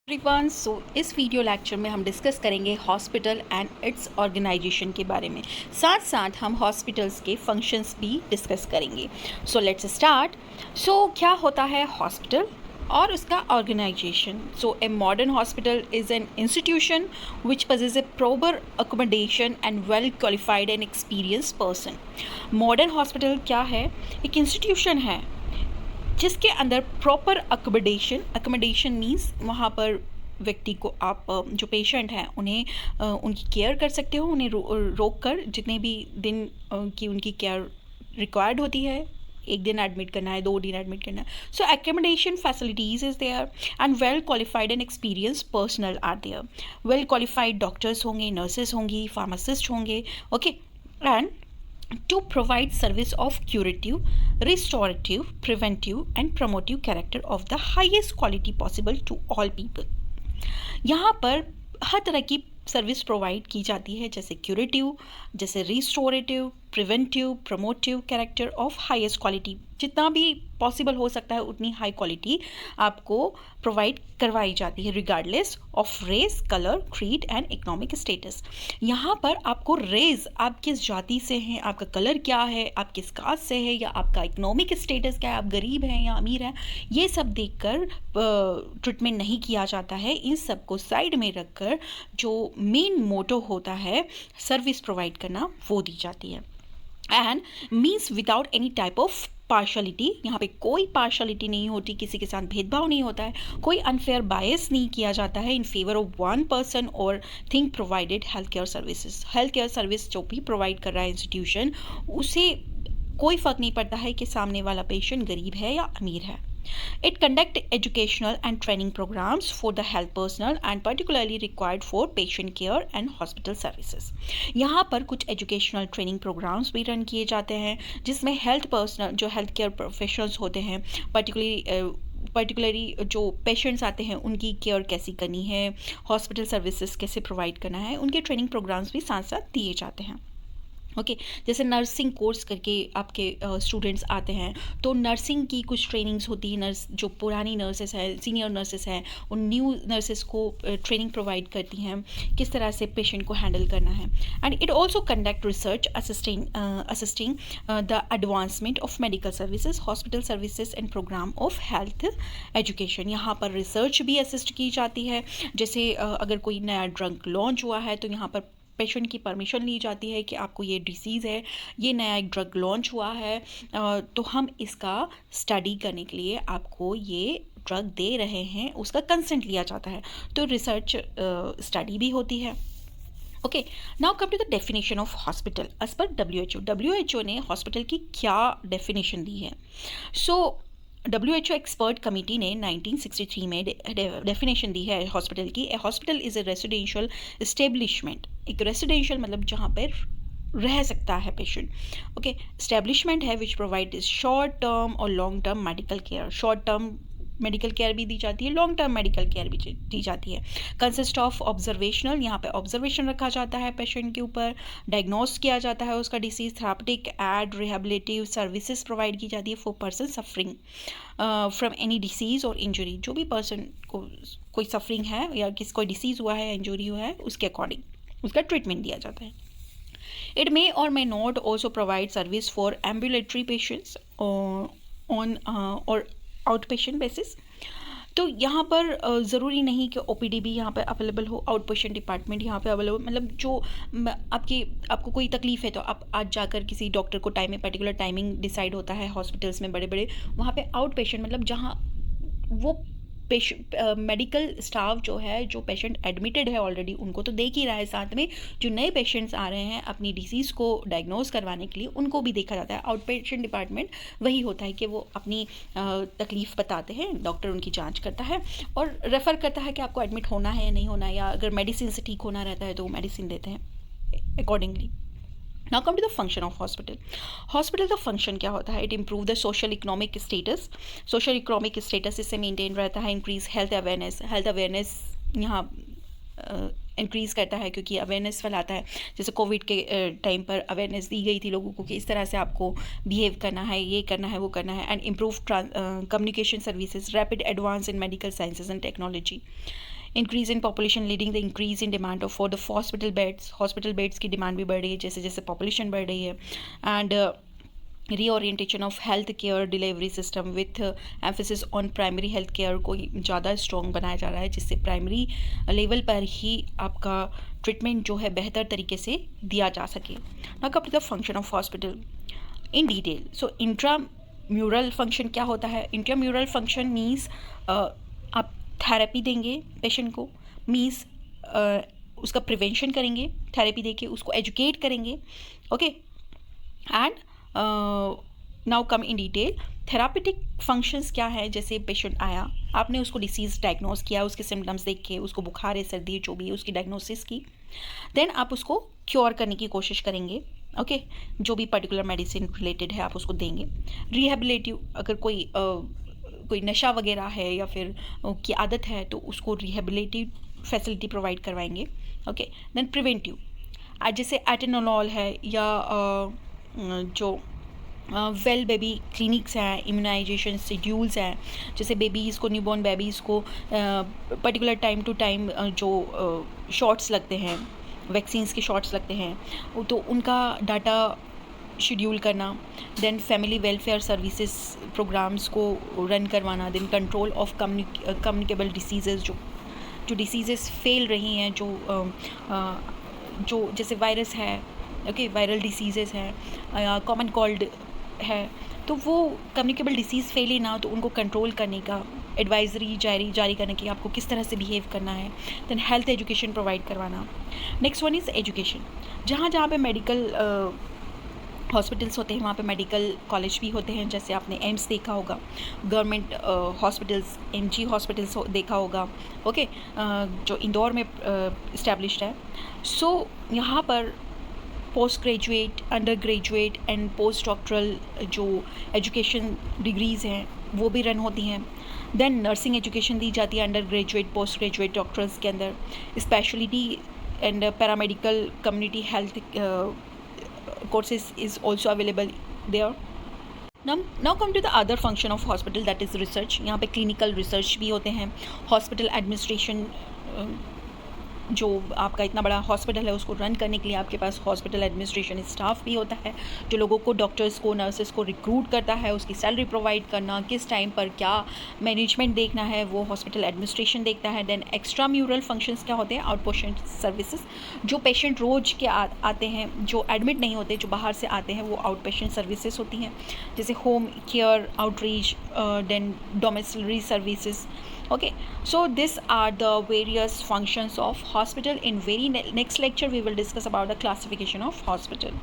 Everyone so इस video lecture में हम डिस्कस करेंगे हॉस्पिटल एंड इट्स ऑर्गेनाइजेशन के बारे में। साथ साथ हम हॉस्पिटल्स के फंक्शंस भी डिस्कस करेंगे। So let's start. सो क्या होता है हॉस्पिटल और उसका organisation? So a modern hospital is an institution which possesses a proper accommodation and well qualified and experienced person। Modern hospital क्या है? एक इंस्टीट्यूशन है जिसके अंदर प्रॉपर अकोमोडेशन मीन्स वहाँ पर व्यक्ति को आप जो पेशेंट हैं उन्हें उनकी केयर कर सकते हो, उन्हें रोक कर जितने भी दिन की उनकी केयर रिक्वायर्ड होती है, एक दिन एडमिट करना है, 2 दिन एडमिट करना है। So accommodation facilities is there and well qualified and experience personnel are there. Well qualified doctors होंगे, नर्सेज होंगी, फार्मासिस्ट होंगे, okay, and to provide service of curative, restorative, preventive and promotive character of the highest quality possible to all people। यहाँ पर हर तरह की service provide की जाती है, जैसे क्यूरेटिव, जैसे restorative, preventive, promotive character of highest quality. जितना भी पॉसिबल हो सकता है उतनी हाई क्वालिटी आपको प्रोवाइड करवाई जाती है regardless of race, colour, creed and economic status. यहाँ पर आपको रेस, आप किस जाति से हैं, आपका कलर क्या है, आप किस कास्ट से है, या आपका इकोनॉमिक स्टेटस क्या है, आप गरीब हैं या अमीर हैं, ये सब देखकर ट्रीटमेंट नहीं किया जाता है। इन सब को साइड में रखकर जो मेन मोटो होता है सर्विस प्रोवाइड करना, वो दी जाती है। And means without any type of partiality. यहाँ पे कोई पार्शलिटी नहीं होती, किसी के साथ भेदभाव नहीं होता है, कोई अनफेयर बायस नहीं किया जाता है in favour of one person और thing provided health care services. Health care service जो भी प्रोवाइड कर रहा है इंस्टीट्यूशन, उसे कोई फ़र्क नहीं पड़ता है कि सामने वाला पेशेंट गरीब है या अमीर है। It conduct educational and training programs for the health personnel and particularly required for patient care and hospital services। यहाँ पर कुछ एजुकेशनल ट्रेनिंग प्रोग्राम्स भी रन किए जाते हैं जिसमें हेल्थ पर्सनल, जो हेल्थ केयर प्रोफेशनल्स होते हैं, पर्टिकुलरली जो पेशेंट्स आते हैं उनकी केयर कैसी करनी है, हॉस्पिटल सर्विसेज कैसे प्रोवाइड करना है, उनके ट्रेनिंग प्रोग्राम्स भी साथ साथ दिए जाते हैं। ओके जैसे नर्सिंग कोर्स करके आपके स्टूडेंट्स आते हैं, तो नर्सिंग की कुछ ट्रेनिंग्स होती है। नर्स जो पुरानी नर्सेस हैं, सीनियर नर्सेस हैं, उन न्यू नर्सेस को ट्रेनिंग प्रोवाइड करती हैं किस तरह से पेशेंट को हैंडल करना है। And it also conduct research assisting the advancement of medical services, hospital services and programme of health education. यहाँ पर रिसर्च भी असिस्ट की जाती है। जैसे अगर कोई नया ड्रग लॉन्च हुआ है तो यहाँ पर पेशेंट की परमिशन ली जाती है कि आपको ये डिसीज़ है, ये नया एक ड्रग लॉन्च हुआ है, तो हम इसका स्टडी करने के लिए आपको ये ड्रग दे रहे हैं, उसका कंसेंट लिया जाता है। तो रिसर्च स्टडी भी होती है। Okay, now come to the definition of hospital as per WHO ने हॉस्पिटल की क्या डेफिनेशन दी है? सो WHO एक्सपर्ट कमेटी ने 1963 में डेफिनेशन दी है हॉस्पिटल की। A hospital is a residential establishment. एक रेसिडेंशियल मतलब जहाँ पर रह सकता है पेशेंट। ओके, इस्टेब्लिशमेंट है विच प्रोवाइड शॉर्ट टर्म और long term medical care. Short term medical care भी दी जाती है, लॉन्ग टर्म मेडिकल केयर भी दी जाती है। कंसिस्ट ऑफ ऑब्जर्वेशनल, यहाँ पे ऑब्जर्वेशन रखा जाता है पेशेंट के ऊपर, डायग्नोस किया जाता है उसका disease, therapeutic aid rehabilitative services provide की जाती है for person suffering from any disease और इंजरी। जो भी पर्सन को कोई सफरिंग है या किसी कोई डिसीज़ हुआ है, इंजरी हुआ है, उसके अकॉर्डिंग उसका ट्रीटमेंट दिया जाता है। It may or may not also provide service for ambulatory patients on or outpatient basis। तो यहाँ पर ज़रूरी नहीं कि OPD भी यहाँ पर अवेलेबल हो, आउट पेशेंट डिपार्टमेंट यहाँ पे अवेलेबल, मतलब जो आपको कोई तकलीफ़ है तो आप आज जाकर किसी डॉक्टर को टाइम में, पर्टिकुलर टाइमिंग डिसाइड होता है हॉस्पिटल्स में बड़े बड़े, वहाँ पे आउट पेशेंट मतलब जहाँ वो मेडिकल स्टाफ जो है, जो पेशेंट एडमिटेड है ऑलरेडी, उनको तो देख ही रहा है, साथ में जो नए पेशेंट्स आ रहे हैं अपनी डिसीज़ को डायग्नोस करवाने के लिए, उनको भी देखा जाता है। आउट पेशेंट डिपार्टमेंट वही होता है कि वो अपनी तकलीफ़ बताते हैं, डॉक्टर उनकी जांच करता है और रेफ़र करता है कि आपको एडमिट होना है या नहीं होना है, या अगर मेडिसिन से ठीक होना रहता है तो वो मेडिसिन देते हैं accordingly. Now come to the function of hospital. Hospital का फंक्शन क्या होता है? It improve the social economic status. Social economic status इससे मेंटेन रहता है। Increase health awareness. Health awareness यहाँ इंक्रीज़ करता है क्योंकि अवेयरनेस फैलाता है। जैसे कोविड के टाइम पर अवेयरनेस दी गई थी लोगों को कि इस तरह से आपको बिहेव करना है, ये करना है, वो करना है। And improve communication services, rapid advance in medical sciences and technology. Increase in population leading the increase in demand of for the hospital beds की डिमांड भी बढ़ रही है जैसे जैसे पॉपुलेशन बढ़ रही है. And reorientation of health care delivery system with emphasis on primary health care को ज़्यादा स्ट्रॉन्ग बनाया जा रहा है जिससे प्राइमरी लेवल पर ही आपका ट्रीटमेंट जो है बेहतर तरीके से दिया जा सके. Now come to the function of hospital in detail. So intramural function क्या होता है? इंट्राम्यूरल फंक्शन मीन्स आप थेरेपी देंगे पेशेंट को, मीन्स उसका प्रिवेंशन करेंगे थेरेपी देके, उसको एजुकेट करेंगे. Okay, and now come in detail. Therapeutic functions क्या है? जैसे पेशेंट आया, आपने उसको डिसीज़ डायग्नोस किया, उसके सिम्टम्स देख के, उसको बुखार है, सर्दी है, जो भी है उसकी डायग्नोसिस की, देन आप उसको क्योर करने की कोशिश करेंगे. ओके, जो भी पर्टिकुलर मेडिसिन रिलेटेड है आप उसको देंगे. रिहेबिलिटिव, अगर कोई नशा वगैरह है या फिर की आदत है तो उसको रिहेबिलिटिव फैसिलिटी प्रोवाइड करवाएंगे. ओके, देन प्रिवेंटिव, जैसे एटेनोलॉल है या जो वेल बेबी क्लिनिक्स हैं, इम्यूनाइजेशन शेड्यूल्स हैं, जैसे बेबीज़ को, न्यूबॉर्न बेबीज़ को पर्टिकुलर टाइम टू टाइम जो शॉट्स लगते हैं, वैक्सीन्स के शॉट्स लगते हैं, तो उनका डाटा शेड्यूल करना. Then family welfare services programmes को रन करवाना. Then control of communicable diseases, जो डिसीज़ेज़ फैल रही हैं, जो जैसे वायरस है, ओके, वायरल डिसीज़ेज़ हैं, कॉमन कोल्ड है, तो वो कम्युनिकेबल डिसीज़ फैले ना, तो उनको कंट्रोल करने का एडवाइजरी जारी करने की आपको किस तरह से बिहेव करना है. देन हेल्थ एजुकेशन प्रोवाइड करवाना. Next one is education. जहाँ पे मेडिकल हॉस्पिटल्स होते हैं वहाँ पे मेडिकल कॉलेज भी होते हैं. जैसे आपने एम्स देखा होगा, गवर्नमेंट हॉस्पिटल्स, एमजी हॉस्पिटल्स देखा होगा. ओके, जो इंदौर में इस्टेब्लिश्ड है. सो यहाँ पर post graduate, under graduate and post doctoral जो एजुकेशन डिग्रीज़ हैं वो भी रन होती हैं. देन नर्सिंग एजुकेशन दी जाती है under graduate, post graduate doctors के अंदर. Speciality and paramedical community health courses is also available there. Now come to the other function of hospital, that is research. यहाँ पे clinical research भी होते हैं. Hospital administration, जो आपका इतना बड़ा हॉस्पिटल है उसको रन करने के लिए आपके पास हॉस्पिटल एडमिनिस्ट्रेशन स्टाफ भी होता है जो लोगों को, डॉक्टर्स को, नर्सेस को रिक्रूट करता है. उसकी सैलरी प्रोवाइड करना, किस टाइम पर क्या मैनेजमेंट देखना है, वो हॉस्पिटल एडमिनिस्ट्रेशन देखता है. देन एक्स्ट्रा म्यूरल फंक्शंस क्या होते हैं? आउट पेशेंट सर्विसेज, जो पेशेंट रोज के आते हैं, जो एडमिट नहीं होते, जो बाहर से आते हैं, वो आउट पेशेंट सर्विसेज होती हैं. जैसे home care, outreach, then domiciliary services. Okay, so these are the various functions of hospital. In very next lecture we will discuss about the classification of hospital.